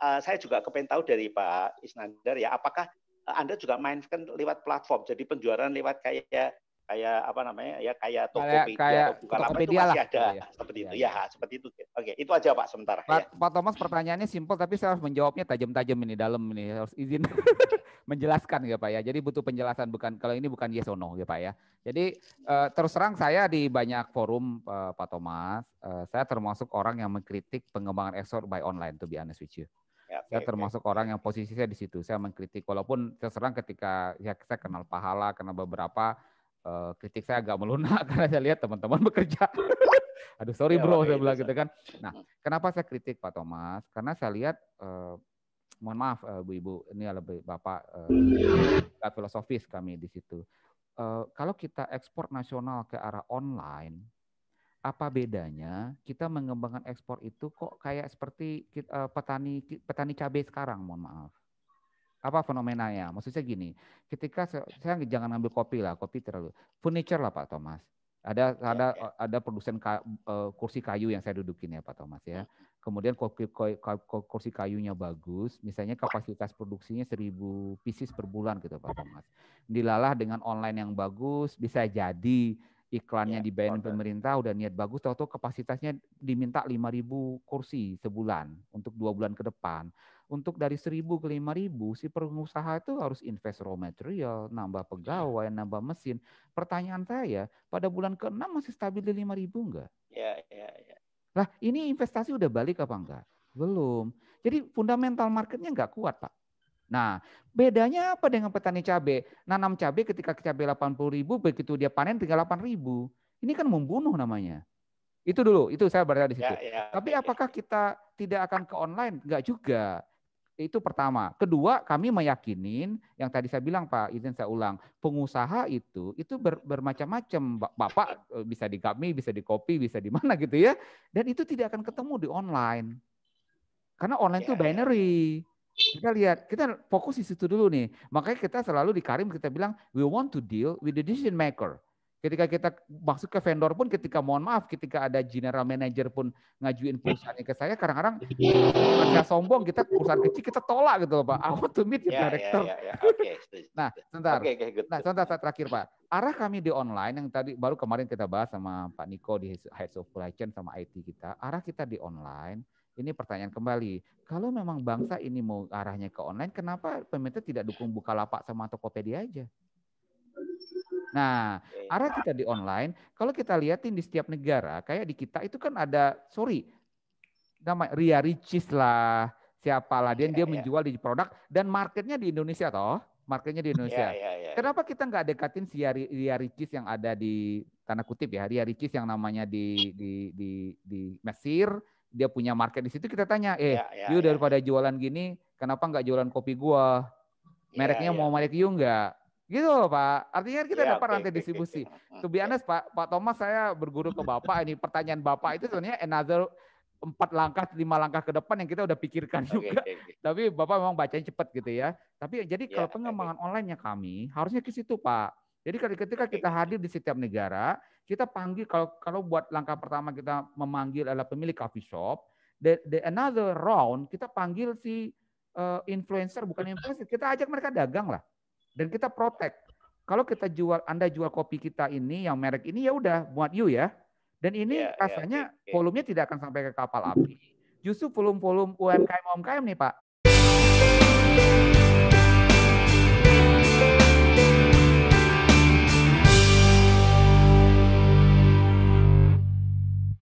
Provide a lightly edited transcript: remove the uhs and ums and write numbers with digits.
saya juga kepengen tahu dari Pak Isnandar ya, apakah Anda juga mainkan lewat platform, jadi penjualan lewat kayak apa namanya ya, kayak Tokopedia atau Bukalapak itu Tokopedia masih lah, ada gitu ya. seperti itu Ya. ya, seperti itu. Oke, itu aja Pak sementara ya. Pak Thomas, pertanyaannya simpel tapi saya harus menjawabnya tajam-tajam ini, dalam ini, harus izin menjelaskan ya Pak ya. Jadi butuh penjelasan, bukan kalau ini bukan yes or no ya Pak ya. Jadi terus terang saya di banyak forum Pak Thomas, saya termasuk orang yang mengkritik pengembangan ekspor by online, to be honest with you. Ya, Saya termasuk orang yang posisi saya di situ. Saya mengkritik walaupun terus terang ketika ya saya kenal pahala, kenal beberapa kritik saya agak melunak karena saya lihat teman-teman bekerja. Aduh sorry ya, bro, Pak, saya itu, bilang gitu kan. Nah, kenapa saya kritik Pak Thomas? Karena saya lihat, mohon maaf Bu-Ibu, ini lebih Bapak filosofis kami di situ. Kalau kita ekspor nasional ke arah online, apa bedanya kita mengembangkan ekspor itu kok kayak seperti petani cabai sekarang, mohon maaf. Apa fenomenanya? Maksudnya gini, ketika saya jangan ambil kopi lah, kopi terlalu furniture lah Pak Thomas. Ada produsen kursi kayu yang saya dudukin ya Pak Thomas ya. Kemudian kursi kayunya bagus, misalnya kapasitas produksinya 1.000 pieces per bulan gitu Pak Thomas. Dilalah dengan online yang bagus, bisa jadi iklannya dibayar pemerintah udah niat bagus, tahu-tahu kapasitasnya diminta 5.000 kursi sebulan untuk 2 bulan ke depan. Untuk dari 1.000 ke 5.000, si pengusaha itu harus invest raw material, nambah pegawai, nambah mesin. Pertanyaan saya, pada bulan ke-6 masih stabil di 5.000 enggak? Ya. Lah ini investasi udah balik apa enggak? Belum. Jadi fundamental marketnya enggak kuat Pak. Nah bedanya apa dengan petani cabai? Nanam cabai ketika cabai 80.000, begitu dia panen tinggal 8.000. Ini kan membunuh namanya. Itu dulu, itu saya berada di situ. Tapi apakah kita tidak akan ke online? Enggak juga. Itu pertama. Kedua, kami meyakinin yang tadi saya bilang Pak, izin saya ulang, pengusaha itu bermacam-macam. Bapak bisa di kami, bisa di Kopi, bisa di mana gitu ya. Dan itu tidak akan ketemu di online. Karena online itu binary. Kita lihat, kita fokus di situ dulu nih. Makanya kita selalu di Karim kita bilang, we want to deal with the decision maker. Ketika kita masuk ke vendor pun, ketika mohon maaf, ketika ada general manager pun ngajuin perusahaannya ke saya, kadang-kadang saya sombong, kita perusahaan kecil kita tolak gitu loh Pak. I want to meet the director. Nah, sebentar. Nah, sebentar saya terakhir Pak. Arah kami di online yang tadi baru kemarin kita bahas sama Pak Niko di Head of Supply Chain sama IT kita. Arah kita di online. Ini pertanyaan kembali. Kalau memang bangsa ini mau arahnya ke online, kenapa pemerintah tidak dukung Bukalapak sama Tokopedia aja? Nah, arah kita di online, kalau kita lihatin di setiap negara, kayak di kita itu kan ada, nama Ria Ricis lah, siapalah dia menjual di produk dan marketnya di Indonesia toh, marketnya di Indonesia. Kenapa kita nggak dekatin si Ria Ricis yang ada di tanda kutip ya, Ria Ricis yang namanya di Mesir, dia punya market di situ, kita tanya, you daripada jualan gini, kenapa nggak jualan kopi gua? Mereknya mau merek you nggak? Gitu loh Pak, artinya kita dapat rantai distribusi. To be honest Pak Thomas, saya berguru ke Bapak, ini pertanyaan Bapak itu sebenarnya another 4 langkah, 5 langkah ke depan yang kita udah pikirkan juga. Tapi Bapak memang bacanya cepat gitu ya. Tapi jadi kalau pengembangan online-nya kami, harusnya ke situ Pak. Jadi ketika kita hadir di setiap negara, kita panggil, kalau buat langkah pertama kita memanggil adalah pemilik coffee shop, the another round kita panggil si influencer, bukan influencer, kita ajak mereka dagang lah. Dan kita protect. Kalau kita Anda jual kopi kita ini, yang merek ini ya udah buat you ya. Dan ini rasanya volumenya tidak akan sampai ke kapal api. Justru volume UMKM nih Pak,